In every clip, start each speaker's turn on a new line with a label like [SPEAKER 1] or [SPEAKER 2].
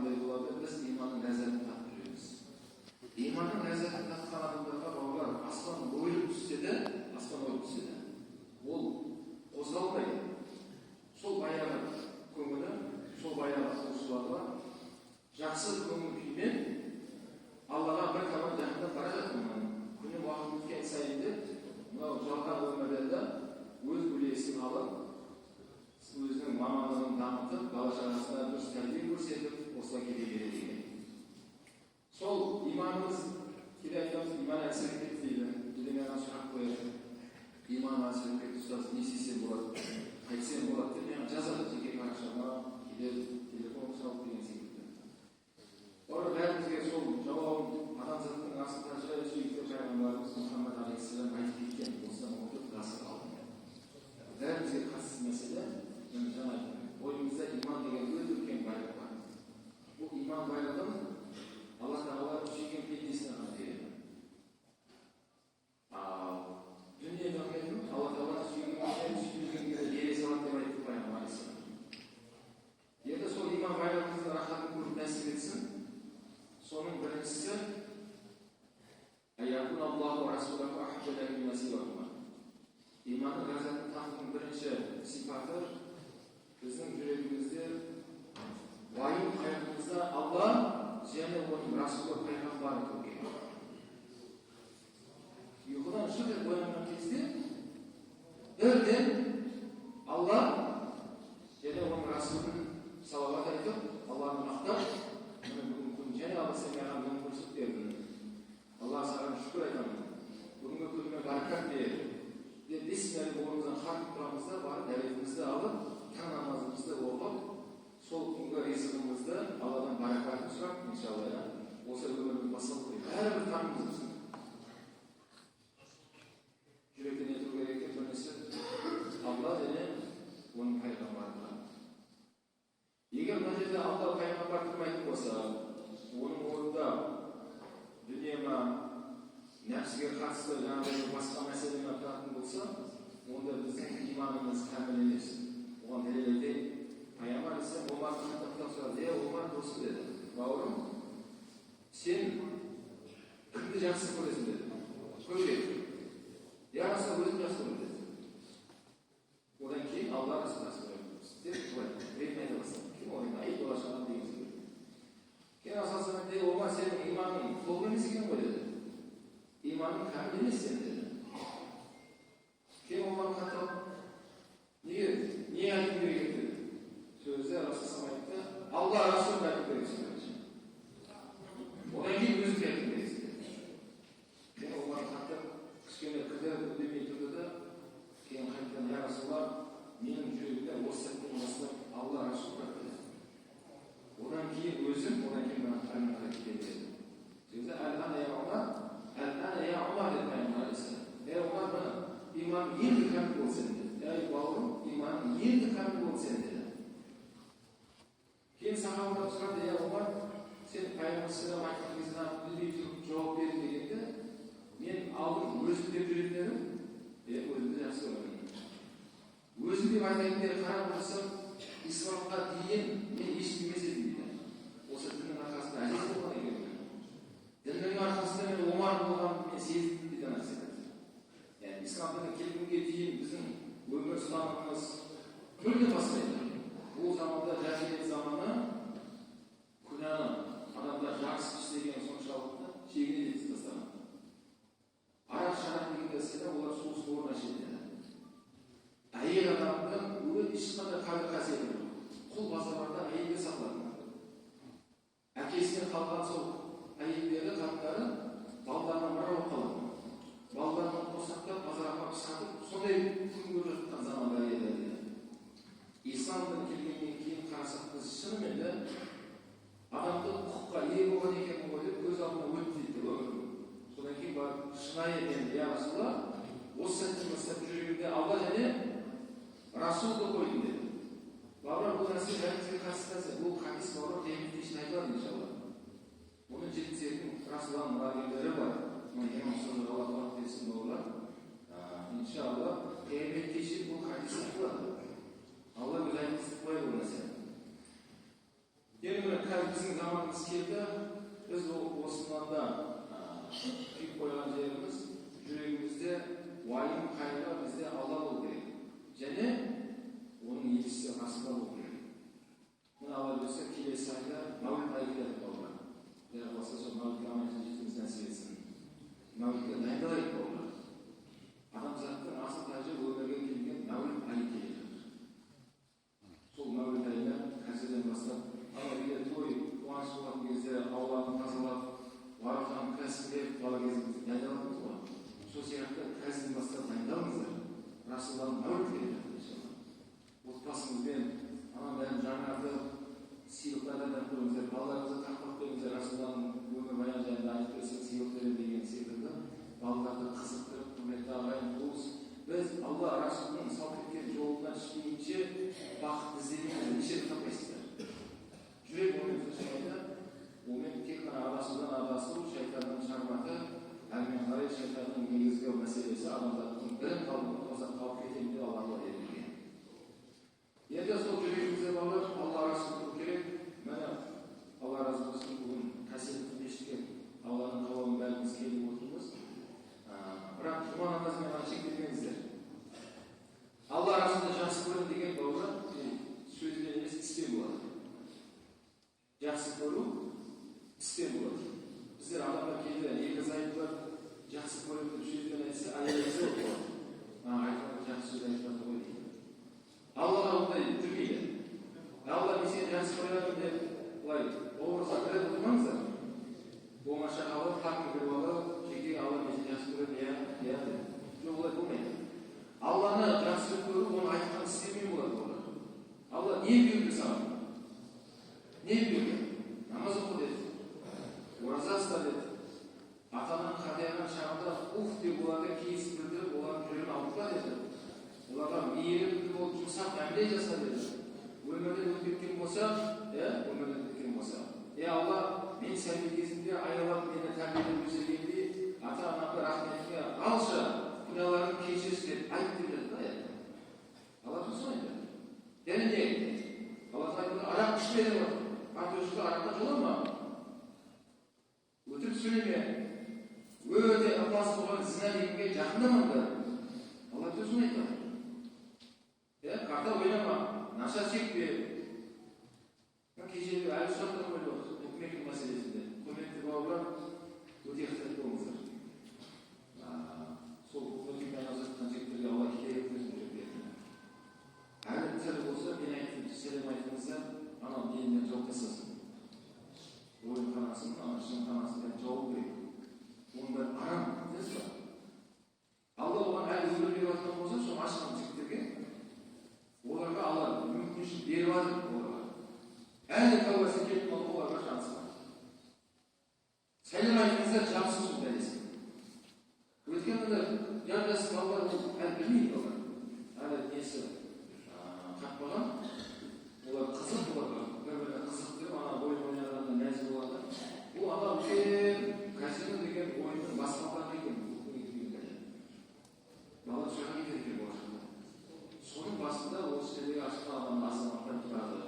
[SPEAKER 1] қандай болады? Біз иманның ләззатын татып жүреміз. Иманның ләззатын татқан адамдарға бауырлар аспан ойылып түссе де, ол қозғалмайды. Сол баяғы көңілі, сол баяғы құлшыларға жақсы көңіл күймен Аллаға бір табан жақындап бара жатырмын. Күні уақыт өткен сайын де мынау жалған өмірде өз үлесін алып, өзінің мамандығын дамытып, бала шағасына дұрыс тәрбие көрсетіп, осылай кете береді екен. Сол иманымыз, кейде айтамыз, иман әлсіреп кетті дейді. Кейде маған сұрақ қояды. Иман әлсіреп кетті, ұстаз, не істесем болады, қайтсем болады деп маған жазады жеке парақшама, кейде телефон сұрап деген секілді. Бәрімізге сол жауабын адамзаттың астында жай сүйікті пайғамбарымыз Мұхаммад алейхиссалам айтып кеткен, осыдан 14 ғасыр алдында. Бәрімізге қатысты мәселе, жаңа бойымызда иман деген өте үлкен байлық бар. Бұл иман байлығын Алла Тағала сүйген пендесіне ғана береді. Ал дүниені Алла Тағала сүйгенге бере салады деп айтты пайғамбар алейхиссалам. Енді сол иман байлығымыздың рахатын көріп нәсіп етсін. Соның біріншісі Аякун Аллаху Расулаху ахджаляку насилахума. Иманның ләззатын татудың бірінші сипаты біздің жүрегімізде, уайым қайғымызда Алла және оның Расулы пайғамбары көрген. Ұйқыдан шығып оянған кезде бірден Алла және оның Расулын салават айтып, Алланы мақтап, және Алла сен маған мұны көрсетіп бердің. Алла саған шүкір айтамын. Бүгінгі күніме баракат бер. Деп бесмәлі орнымыздан қарып тұрамызда барып дәретімізді алып, таң намазымызды оқып, сол күнгі ризығымызды Алладан баракатын сұрап, иншалла, осы өміріміз басталып қойып. Әрбір таңымызды жүректен ету керек екен, бірнесі Алла және оның пайғамбарына. Егер мына жерде Алла пайғамбар тұрмайтын болса, оның орнында дүниема нәпсіге қатысты жаңағыдай басқа мәселемен тұратын болса, онда біздің иманымыз кәміл емес. Оған дәлел айтайын. Пайғамбар алейхиссалам Омардың хаттабтан сұрады: Омар досы деді, бауырым, сен кімді жақсы көресің деді. Көбірек. Расул өзін жақсы көреді деді. Одан кейін Алла Расулын жақсы көреді деп ретін айта бастады. Кейін ай болашағын деген сөз. Кейін асасымен де Омар сенің иманың толық емес екен ғой деді. Иманың кәміл емес сен деді. Кейін Омар қатып, не айтып керек деді. Сөзді Расул айтты, Алла Расулын айтып керексің деді. Одан кейін өзің айтып керексің деді. Кейін Омар қатып, кішкене кідіріп үндемей тұрды да, кейін қайтадан я Расулалла, менің жүрегімде осы сәттен бастап Алла Расул бар деді. Одан кейін өзім, одан кейін маған қарымға кетеді. Сөзі әлған я Омар деді пайғамбар алейхиссалам. Омар мына иман енді кәміл болсын деді. Бауырым, иман енді кәміл болсын деді. Кейін сахабалар сұрады: Омар, сен пайғамбар айтқан кезде білмей тұрып жауап бердің дегенде, мен алдым өзім деп жүретінім, өзімді жақсы көремін. Өзім деп айтайын деп қарап отырсам, исламға дейін мен ешкім емес едім дейді. Осы діннің арқасында әзіз болған екен. Діннің арқасында мен Омар болғанымды мен сездім дейді нәрсе. Яғни исламның келгенге дейін біздің өмір ұстанымымыз мүлде басқаша. Бұл заманда жәһилиет заманы күнәні адамдар жақсы істеген соншалықты шегіне жеткізіп тастаған. Арақ-шарап деген нәрседе олар сусын орнына ішеді. Әйел адамның ешқандай қадір-қасиеті жоқ. Құл базарларда әйелге сатылады. Әкесінен қалған сол әйелдері, қаттары балаларына мұра болып қалады. Балаларынан қосақтап, базарға сатып, сондай күн көріп жатқан заманда әйелдерде. Исламдан келгеннен кейін қарасақ, біз шынымен де адамды құқыққа ие болған екенін ғой деп көз алдына өтті дейді. Содан кейін барып шынайы енді, я Расулалла, осы сәттен бастап жүрегімде Алла және Расулды қойдым деді. Бауырлар, бұл нәрсе бәрімізге қатысты нәрсе. Бұл хадис бауырлар қиямет үшін айтылады иншалла. Оны жеткізетін Расулалланың мұрагерлері бар. Имам Созыр Алла тағала берсін бауырлар. Иншалла қиямет кеші бұл хадис айтылады. Алла өз айтқызып қояды бұл нәрсе. енді міне қазір біздің заманымыз келді. Біз осыдан да күйіп қойған жеріміз, жүрегімізде уайым, қайғы бізде алда болу керек. Және оның елшісі қасында болу керек. Мына Алла бұйырса келесі айда Мәуліт айы келеді балалар. Құдай қаласа сол Мәулітке аман жеткізуіміз нәсіп етсін. Мәулітке дайындалайық балалар. Адамзаттың асыл тәжі өмірге келген Мәуліт айы келе жатыр. Сол Мәуліт айына қазірден бастап егер той қуаныш болған кезде ауланы тазалап, барлығын кәсіптеп бала кезімізде дайындаламыз ғой. Сол сияқты қазірден бастап дайындалыңыздар. Расулаллахның Мәуліт келе жатыр. Отбасыңызбен бәрін жаңартып, сыйлықтардан да көріңіздер, балаларыңызға тақпақ беріңіздер. Расулаллахның өмірбаяны жайында айтып берсек, сыйлық беремін деген секілді балаларды қызықтырып, құрметті ағайын туыс, біз Алла Расулының салт еткен жолынан шыққанша бақыт іздемейміз, неше рет таппайсыздар. Жүрек моментті шайда, момент тек қана адасу, шайтанның шарбаты, әрмен қарай шайтанның негізгі мәселесі адамзаттың бірін қалып кетемін деп Алла берілген. Енді сол жүрегімізде балалар, Алла Расул тұру керек. Мәне Алла разы болсын, бүгін қасиетті мешітке Алланың қалауын бәріміз келіп отырмыз. Бірақ жұма намазымен шектелмеңіздер. Алла Расулды жақсы көру деген балалар сөзбен емес, іспен болады. Жақсы көру іспен болады. Біздер адамға келді, екі зайыптылар жақсы көру деп сөзбен айтса, аяғысы болады. Айтқан жақсы сөз айтқан ғой дейді. Аллаға ондай жүрмейді. Алла мен сені жақсы көремін деп былай образға кіріп отырмаңыздар. Болмаша алып, хақын беріп алып, жеке Алла мен сені жақсы көремін, иә деп. Жоқ, олай болмайды. Алланы жақсы көру, оны айтқан істемей болады. Алла не бұйырды саған? Не бұйырды? Намаз оқы деді. Ораза ұста деді. Атаның қартайған шағында уф деп оларға кейіс білдіріп, олардың жүрегін ауыртпа деді. Оларға мейірімді болып жұмсақ әміре жаса деді. Өмірден өтіп кеткен болса, Алла, мен сәби кезінде айналып мені тәрбиелеп өсіргенде ата-анамды рахметіңе алшы, күнәларың кешірші деп айтып деп жатыр аятта. Алла тұрсын айтады. Және не? Алла айтады, арақ ішпе деп отыр. Аты-жөні араққа жолама. Өтірік сөйлеме. Өте ықылас болған зina дегенге жақындамаңдар. Алла тұрсын айтады. Қарта ойлама, наша шекпе. Кешегі әлі сұрақтар қойып отыр, үкіметтің мәселесінде. Құрметті бауырлар, өте ықтият болыңыздар. Сол өткен айналысқан жігіттерге Алла хидаят берсін. Әлі тірі болса, мен айтып, сәлем айтыңыздар, анау денімнен жауып тастасын. Ойын қанасын, шын қанасын жауып керек. Оның бәрі арам, дейсіз ба? Алла оған әлі өмір беріп жатқан болса, сол ашқан жігіттерге оларға Алла мүмкіншілік беріп жатыр оларға. Әлі тәубасы келіп қалып оларға шансы бар. Сәлем айтыңыздар, жақсы сол бәлесін. Өйткені жас балалар әлі білмейді олар. Әлі несі қатпаған. Олар қызық оларға. Бір-біріне қызық деп, ойын ойнағанда нәзік болады. Бұл ана үлкен казино деген ойынның басқалары екен. Бала шыға кетеді екен болашақта. Соның басында осы жердегі ашқан адамның азаматтан тұрады.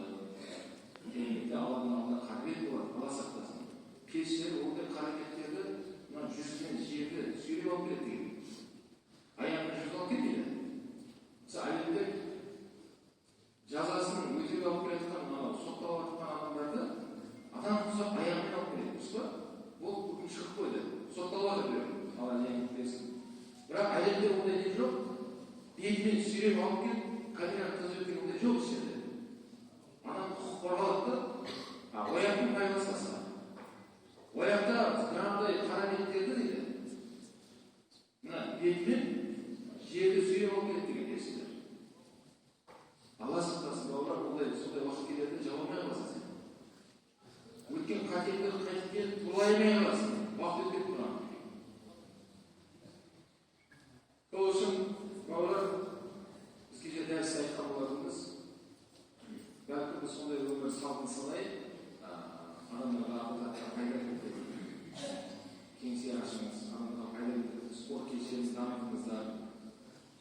[SPEAKER 1] Денемекте Алланың алдында қарбет болады, Алла сақтасын. Періштелер ондай қарабеттерді жүзінен жерді сүйреп алып келеді деген. Аяғына жүз алып келмейді. Мысалы, әлемдер жазасын өтеп алып келеткен, сотталып жатқан адамдарды адам құсап аяғымен алып келеді. Дұрыс па? Бұл бүгін шығып қойды. Сотталып жатыр біреу. Алла жеңіп берсін. Бірақ әлемде ондай не жоқ. Бетімен сүйреп алып келіп, камераға түсірген ондай жоқ ішінде. Анан құқық қорғалады, ояқтың пайдасына. Ояқта жаңағыдай қара беттерді дейді. Мына бетімен жерді сүйреп алып келеді деген нәрселер. Алла сақтасын бауырлар, сондай уақыт келеді, жауабай қаласың сен. Өткен қатерлерді қайтып келіп, туралаймай қаласың. Уақыт өтіп тұрған. Сол үшін бауырлар, біз кеше дәріс айтқан болатынбыз. Бәлкім біз сондай өмір салтын салайық, адамдарға ақылдатқа пайда келтіреді. Кеңсе ашыңыз, адамдарға пайда келтіреді. Спорт кешеніңіз дамытыңыздар,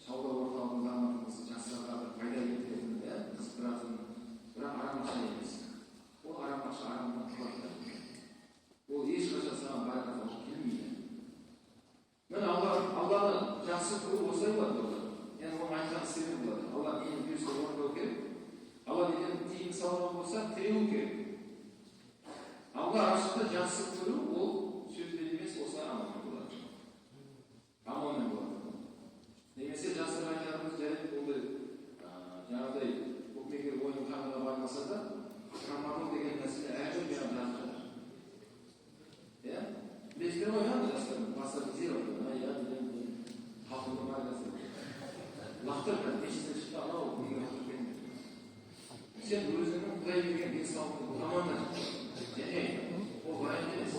[SPEAKER 1] сауда орталығын дамытыңыз, жастарға пайда келтіретін, қызықтыратын, бірақ арам ақша емес. Ол арам ақша жақсы көру ол сөзбен емес, осылай амалмен болады. Амалмен болады. Немесе жасырын айтарымыз жарайды, ондай жаңағыдай букмекер ойын қағыда бармаса да, трамадол деген нәрсе әркім бәрін жазып жатыр. Иә? Білесіздер ғой, жастар бастарын зер ойын, халқында бар нәрсе. Лақтырып, мешіттен шықты, анау неге лақтырып бермейді. Сен өзіңнің Құдай берген денсаулықты ұтамандар. Және ол ғайып емес.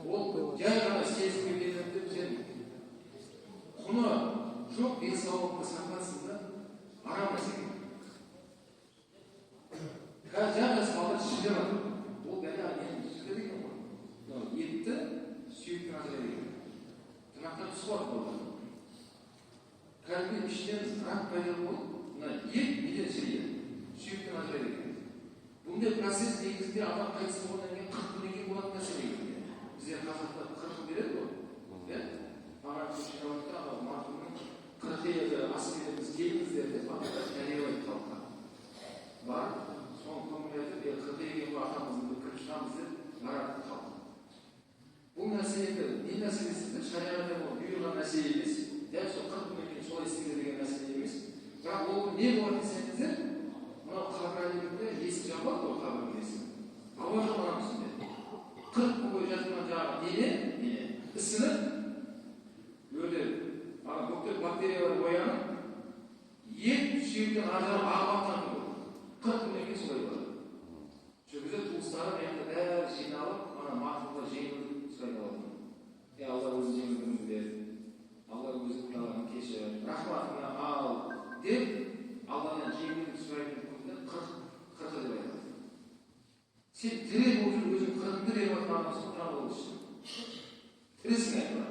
[SPEAKER 1] Ол жай ғана сезімге келіп деп сен құны жоқ денсаулықты сақтансың да арам нәрсе. Қазір жас балдар шірде бар. Ол бәрі нені шірде деген ғой. Етті сүйектен ажырайды екен. Тырнақтан түсіп алып болды. Кәдімгі іштен рак пайда болып, ет неден шірейді, сүйектен ажырайды екен. Бұндай процесс негізінде адам қайтыс болғаннан кейін 40 күннен кейін болатын нәрсе негізінде. Біздер қазақта 40 күн береді ғой. Маған көшірауытта марқұмның 40-ға асып кетеміз, келіңіздер деп жариялайды халыққа. Бар, соны көңіл айтып, 40-ға келген атамыздың кіріп шығамыз деп барады халық. Бұл нәрсе енді не нәрсе десеңдер, шариғатта бұйырған нәрсе емес, дәл сол 40 күннен кейін солай істеңдер деген нәрсе емес. Бірақ ол не болады десеңіздер, мынау қабір әлемінде есік жабылады ғой қабірдің есігі. Ауа жабылған үстінде. 40 күн бойы жатқан жаңағы дене ісініп, өлі бүктел бактериялар боянып, ет сүйектен ажырап ағып болады. 40 күннен кейін солай болады. Жүргізі туыстары енді бәрі жиналып, марқұмға жеңілдік сұрай алады. Алла өзі жеңілдігіңді бер, Алла өзі күнәларын кешір, рахматыңа ал деп, Алладан жеңілдік сұрайтын күнді 40 деп айтады. Сен тірі болып жүр, өзің 40-ды деп айтқан адамсың, таң болып үшін. Тірісің айтқан.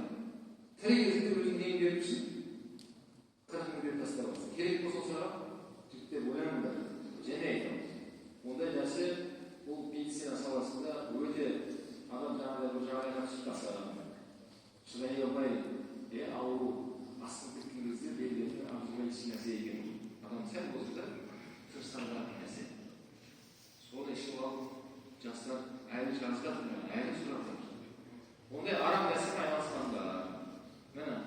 [SPEAKER 1] Тірі кезінде өзің нең беріп үшін, 40-ды беріп тастап алсың. Керек болса сұрақ, жігіттер ойланыңдар. Және айтамыз. Ондай нәрсе бұл медицина саласында өте адам жаңағыдай бір жағдайға шықпаса, шыдай алмай, ауру астын кеткен кезде белгіленген артылмай нәрсе екен. Адам сәл болса да тырыстандыратын нәрсе. Соны ішіп алып, жастар әлі жазғатыр, әлі сұратыр. Ондай арам нәрсемен айналысқанда,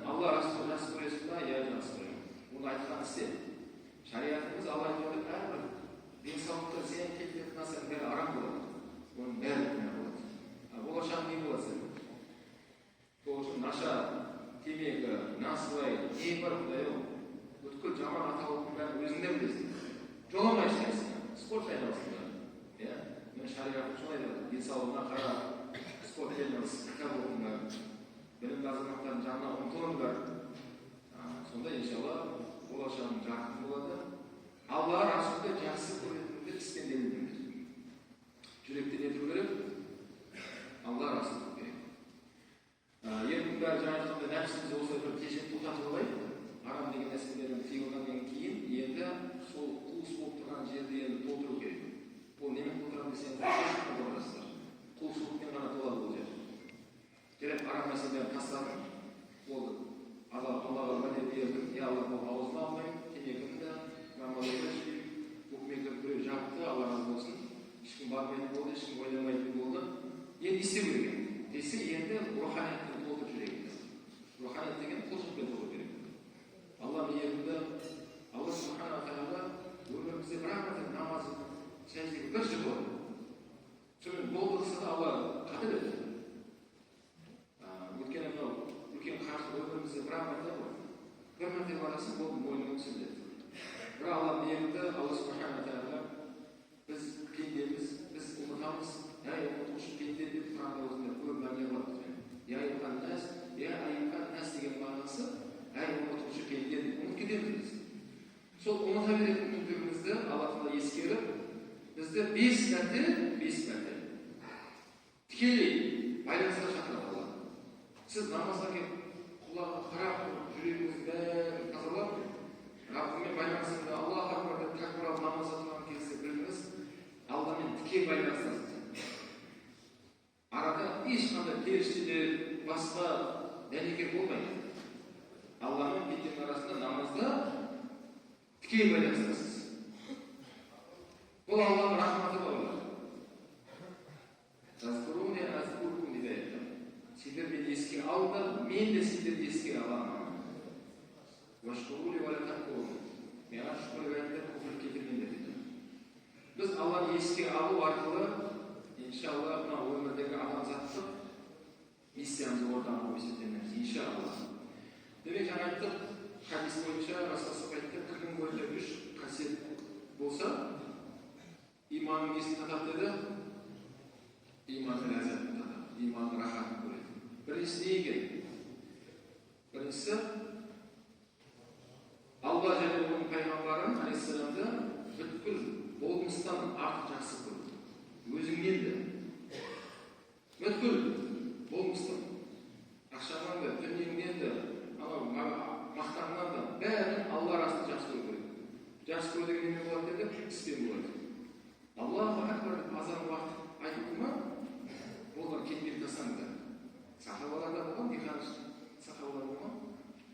[SPEAKER 1] Алла Расулы жақсы көресің ба, я жақсы көремін. Оны айтқан істе. Шариғатымыз Алла айтып әрбір денсаулықта сен келтіретін нәрсенің бәрі арам болады. Оның бәрі күнә болады. Болашақ не болады сен? Сол үшін наша, темекі, насыбай, не бар Құдай-ау? Бүткіл жаман атаулықтың бәрін өзіңде білесің. Жоламай істейсің, спорт айналысыңдар. Мен шариғатым солай деді. Денсаулығына қара, спорт айналыс, кітап оқыңдар, білімді азаматтардың жанына ұмтылыңдар. Сонда иншалла болашағың жарқын болады. Алла Расулды жақсы көретінді іспен дәлелдеңдер. Жүректен ету керек, Алла Расулды керек. Еркін бәрі жаңа айтқанда нәпсімізді осылай бір тежеп тоқтатып алайық. Арам деген нәрселердің тыйылғаннан кейін енді сол қуыс болып тұрған жерді енді толтыру керек. Ол немен толтырамын десеңіздер, шешіп толтырасыздар. Құлшылықпен ғана толады бұл жер. Керек арам нәрселерді тастадым. Болды. Аллаға уәде бердім. Алла бұл аузына алмаймын, темекімді де, намазымды ішпеймін. Букмекер біреу жапты, Алла разы болсын. Ешкім бармайтын болды, ешкім ойламайтын болды. Енді істеу керек. Десе енді руханиятпен толтырып жүрейік. Руханият деген құлшылықпен толтыру керек. Алла мейірімді, Алла субхана тағала өмірімізде бір мәрте намаз сәждеге бір жыл болды. Сонымен болдырса да Алла қадір еді. Өйткені мынау үлкен қаржы өмірімізде бір мәрте ғой. Бір мәрте барасың, болды мойныңа түсіріледі. Бірақ Алла мейірімді, Алла субхана тағала біз пендеміз, біз ұмытамыз. Ұмытушы пенде деп Құранда өзінде көп мәлімет бар. Я айюхан нас деген мағынасы ұмытушы пенде деп ұмытып кетеміз. Сол ұмыта беретін мүмкіндігімізді Алла Тағала ескеріп, бізді 5 мәрте тікелей байланысқа шақырады Алла. Сіз намазға келіп, құлағы қарап, жүрегіңіз бәрін тазалап, Раббымен байланысында Аллах акбар деп такбир алып намазға тұрған кезде біліңіз, Алладан тіке байланысасыз. Арада ешқандай періштелер, басқа дәнекер болмайды. Алла мен пенденің арасында намазда тіке байланысасыз. Бұл Алланың рахматы бар. еске ал да, мен де сендерді еске аламын. Вашкурули валякатку. Маған шүкір етіңдер, күпір кетірмеңдер дейді. Біз Алланы еске алу арқылы, иншалла, мына өмірдегі адамзаттық миссиямызды орындап қойып есептемеміз, иншалла. Демек, жаңа айттық, хадис бойынша Расулullah айтты, кімнің бойында 3 қасиет болса, иманның несін татады деді? Иманның ләззатын татады, иманның рахатын көреді. Біріншісі не екен? Біріншісі, Алла және оның пайғамбарын алейхиссаламды бүткіл болмыстан артық жақсы көрді. Өзіңнен де. Бүткіл болмыстан. Ақшаңнан да, дүниеңнен де, мақтаннан да, бәрін Алла арасында жақсы көру керек. Жақсы көру деген не болады деді? Іспен болады. Аллаху акбар деп азан уақыт айтылды ма? Олар кетпей тастаңдар. Сахабаларда болған, диқан сахабалар болған.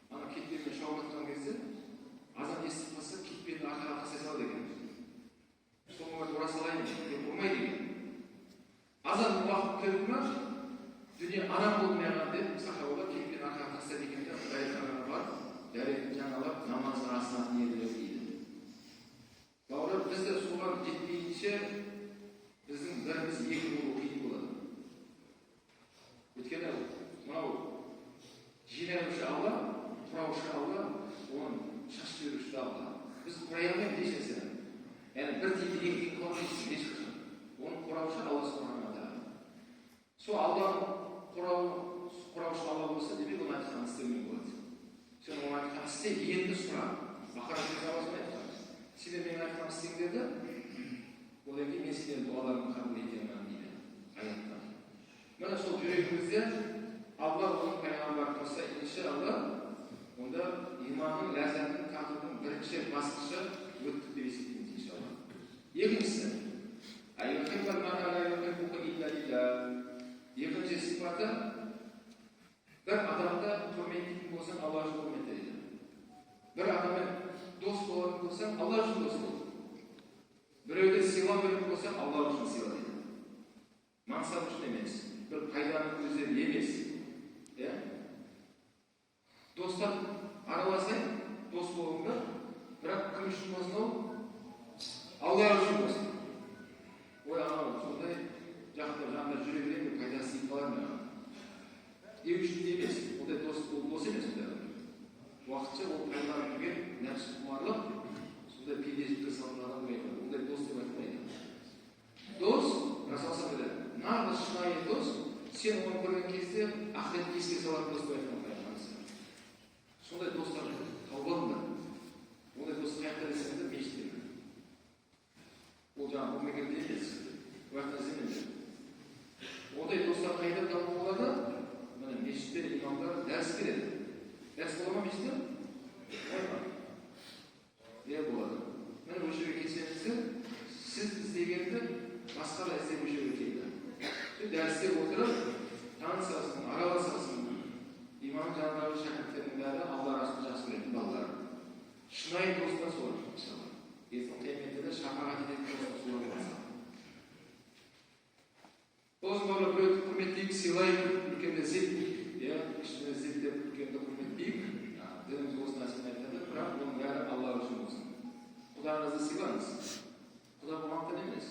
[SPEAKER 1] Ана кетпеймен шауып жатқан кезде азан естіп қалса, кетпейді арқаға қасай сал деген. Соңғы ұра салайын деп болмай деген. Азан уақыт келді ма, дүние арам болмаған деп сахабалар кетпейді арқаға қасай дегенде дайырханаға бар, дәретін жаңалап, намаздың асынан ерлер дейді. Бауыры, біз де соған жетпейінше, біздің біріміз екі болу қиын болады. Өйткені, мынау жинаушы Алла, құраушы Алла, оның шашып беруші Алла. Біз құрай алмаймыз ешнәрсені. Яғни бір тиді екі қылмайсыз ешқашан. Оның құраушы Алла Субхану ва. Сол Алланың құраушы Алла болса, демек оны айтқан істеумен болады. Сен оны айтқан істе, енді сұра. Бақара сөз айтқан. Сендер мен айтқан істеңдерді, одан кейін мен сендердің дуаларыңды қабыл етемін дейді аяттан. Мына сол жүрегімізде Алла оның пайғамбары тұрса, иншалла, онда иманның ләззатын татудың бірінші басқышы өттік деп есептейміз иншалла. Екіншісі, екінші сипаты, бір адамды құрметтейтін болсаң, Алла үшін құрметтейді. Бір адаммен дос болатын болсаң, Алла үшін дос бол. Біреуге сыйлау беретін болсаң, Алла үшін сыйлайды. Мақсат үшін емес, бір пайданың көздері емес. Достар араласайын, дос болыңдар, бірақ кім үшін болсын ол? Алла үшін болсын. Ой, анау сондай жақында жанында жүре беремін, пайдасы тиіп қалар ма? Ел үшін емес, ондай дос емес ондай. Уақытша ол пайдаланып жүрген нәпсі құмарлық, сондай пендешілікке салынған болмайды. Ондай дос деп айтылмайды. Дос, Расулullah біледі, нағыз шынайы дос, сен оны көрген кезде ақыретті еске салатын дос деп айтқан пайғамбарымыз. Сондай достар тауып ондай дос қайықта десеңді мешітте. Ол жаңағы бұл мекенде емес, уақытта земелде. Ондай достар қайда тауып болады? Міне мешітте имамдар дәріс береді. Дәріс бола ма мешітте? Болады. Міне осы жерге келсеңіздер, сіз іздегенді басқа да іздеп осы жерге келді. Дәрісте отырып, танысасың, араласасың. Имам жанындағы шәкірттердің бәрі Алла арасында жақсы көретін балалар. Шынайы достар солар, иншалла. Ертең қияметте де шапағат ететін достар солар болса. Дос бала біреуді құрметтейік, сыйлайық, үлкенді зеттейік. Кішкене зеттеп, үлкенді құрметтейік. Дініміз осы нәрсені айтады, бірақ оның бәрі Алла үшін болсын. Құдағыңызды сыйлаңыз. Құда болғандықтан емес.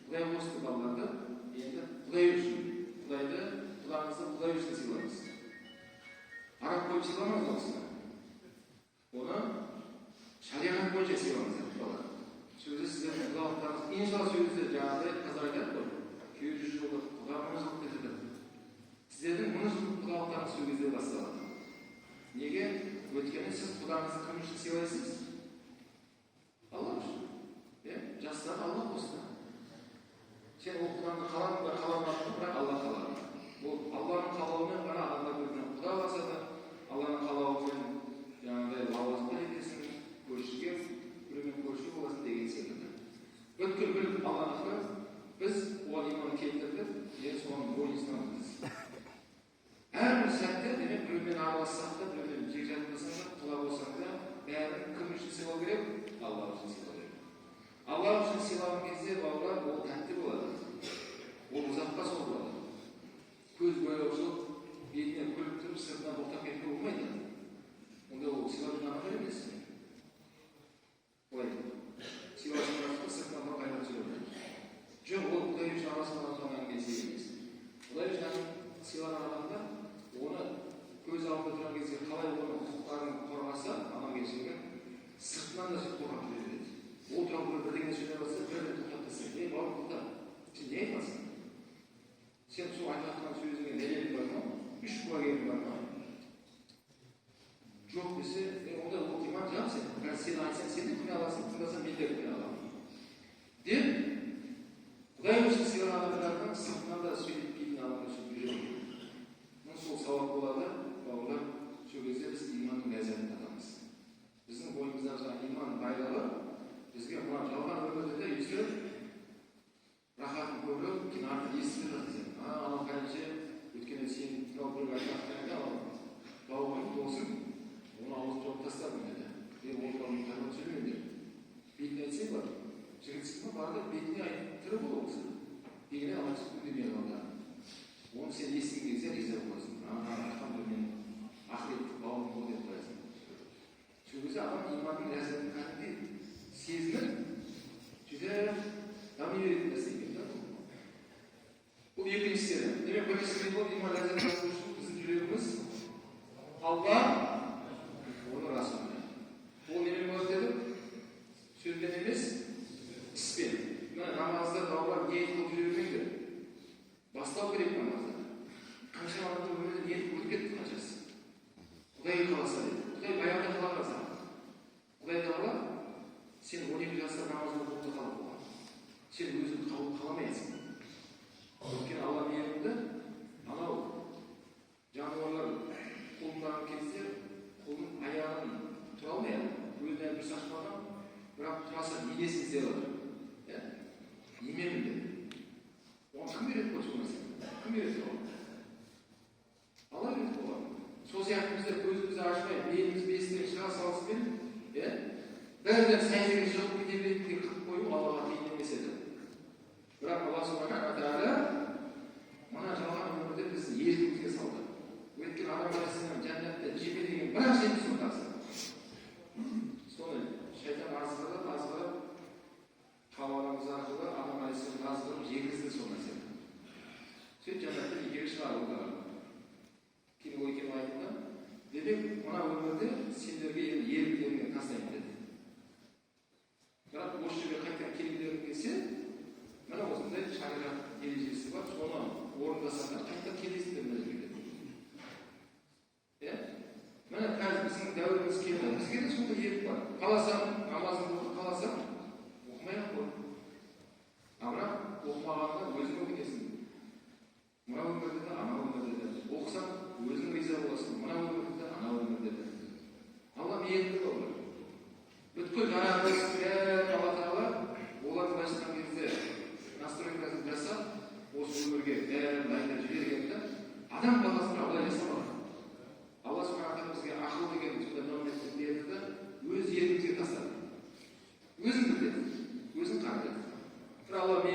[SPEAKER 1] Құдай қосты балаларды, енді Құдай үшін. Құдағыңызды Құдай үшін сыйлаңыз. Арап қойып сыйламаңыз осыны. Оны шариғат бойынша сыйлаңыз. Сөзі сіздердің құдалықтарыңыз. Иншалла сөзді жаңағыдай қазір айтады ғой. 200 жылдық құда мұны жылдық кетеді. Сіздердің мұны жылдық құдалықтарыңыз сол кезде басталады. Неге? Өйткені сіз құдаңызды кім үшін сыйлайсыз? Алла үшін. Жастан Алла қосты. Сен ол құдаңды қаладың ба, қаламадың, бірақ Алла қалады. Ол Алланың қалауымен ғана адамдар бірінен құда басады. Алланың қалауымен жаңағыдай лауазымға жетесің, көршіге, біреумен көрші боласың деген секілді. Бүткіл біліп Алланыкі, біз оған иман келтірдік, соған мойынсынамыз. Әрбір сәтте, демек, біреумен аралассақ та, біреумен жек-жат болсаң да, құда болсаң да, бәрін кім үшін сыйлау керек? Алла үшін сыйлау керек. Алла үшін сыйлаған кезде балалар ол тәтті болады. Ол ұзаққа созылады. Көз бояушылық, бетіне күліп тұрып сыртынан тоқтап кетуге болмайды. Онда ол сыйлаудың амалы емес. Ой, сыйлаушылар сыртынан бір қайнап сөйледі. Жоқ, ол Құдай үшін арасынан аталған кезде емес. Құдай үшін сыйлаған адамда оны көз алдында тұрған кезде қалай оның құқықтарын қорғаса, адамгершілігін сыртынан да сөйтіп қорғап жүре береді. Ол туралы бірдеңе сөйлеп жатса, бірден тоқтап тастайды. Ей, бауырым, тоқта. Сен не айтасың? Сен сол айтып жатқан сөзіңе дәлелің бар ма? Үш куәгерің бар ма? Жоқ десе, онда ол иман жап сен. Бірақ сен айтсаң, сен де күнәласың, тыңдасаң, мен де күнәламын. Деп, Құдай үшін сыйлаған адамдардың сыртынан да сөйлеп кеткен адамдар үшін үйренеді. Сол сауап болады, бауырлар, сол кезде біз иманның ләззатын татамыз. Біздің бойымызда жаңағы иман байлығы бізге мына жалған өмірде де үйсіреп, рахатын көріп, кейін артын естіп жатыр. Анау қайыншы, өйткені сен мынау бір айтқанда, бауырың досың, оны ауыз жауып тастадың деді. Ол туралы қайрат сөйлемеңдер. Бетіне айтсай бар, жігітсің ба барды бетіне айтып тірі бол болса. Бетіне алайсыз үндемей қалды. Оны сен естің келсе риза боласың. Мен ақыреттік бауырым бол деп қоясың. Сол кезде адам иманның ләззатын кәдімгідей сезініп, жүдеп дами беретін нәрсе екен да. Бұл екіншісі. Демек біріншісі болды иман ләззатын алу үшін біздің жүрегіміз Алла, оны Расулы. Ол немен болады дедім? Сөзбен емес, іспен. Мына намазда бауырлар ниет қылып жүре бермеңдер. Бастау керек намазда. Қанша адамның өмірде ниет қылып кетті қаншасы. Құдай қаласа дейді. Құдай баяғыда қалағанса. Құдай тағала сен 12 жаста намаз оқуды қалап қойған. Сен өзің қаламайсың. Өйткені Алла мейірімді, анау жануарлар қолындағы кезде қолын аяғын тұра алмайды. Өзіне бір шашпаған, бірақ тұраса енесін іздей алады. Емемін деп. Оған кім береді бұл нәрсені? Кім береді оған? Алла береді оған. Сол сияқты біздер көзімізді ашпай, беліміз бесіктен шыға салысымен, бәрінен сәждеге шығып кете беретіндей қылып қою Аллаға қиын емес еді. Бірақ Алла Субхана тағала мына жалған өмірде бізді еркімізге салды. Өйткені Адам алейхиссалам жәннатта жеме деген бірақ жемді сонда. Соны шайтан азғырып, Хауаның арқылы Адам алейхиссалам азғырып жегізді сол нәрсені. Сөйтіп жәннатта екеуі шығарылды. Кейін ол екеуі айтты, демек мына өмірде сендерге енді еріктеріңе тастаймын деді. Бірақ осы жерге қайтқан келгілерің келсе, мына осындай шариғат ережесі бар, соны орындасаңдар қайтып келесіңдер мына жерге деді. Міне қазір біздің дәуіріміз келді, бізге де сондай ерік бар. Қаласам, намазымды оқып қаласам, оқымай-ақ қой. Бірақ оқымағанда өзің өкінесің. Мына өмірде де, ана өмірде де. Оқысаң, өзің риза боласың. Мына өмірде де, ана өмірде де. Алла мейірімді болар. Бүткіл жаратылыс Алла Тағала олардың başlayan кезде настройкасын жасап, осы өмірге бәрін дайындап жібергенде адам баласын Алла жасамады. Алла Субхана бізге ақыл деген номерді берді де өз еркімізге тастады. Өзің білдеді, өзің қарды. Алла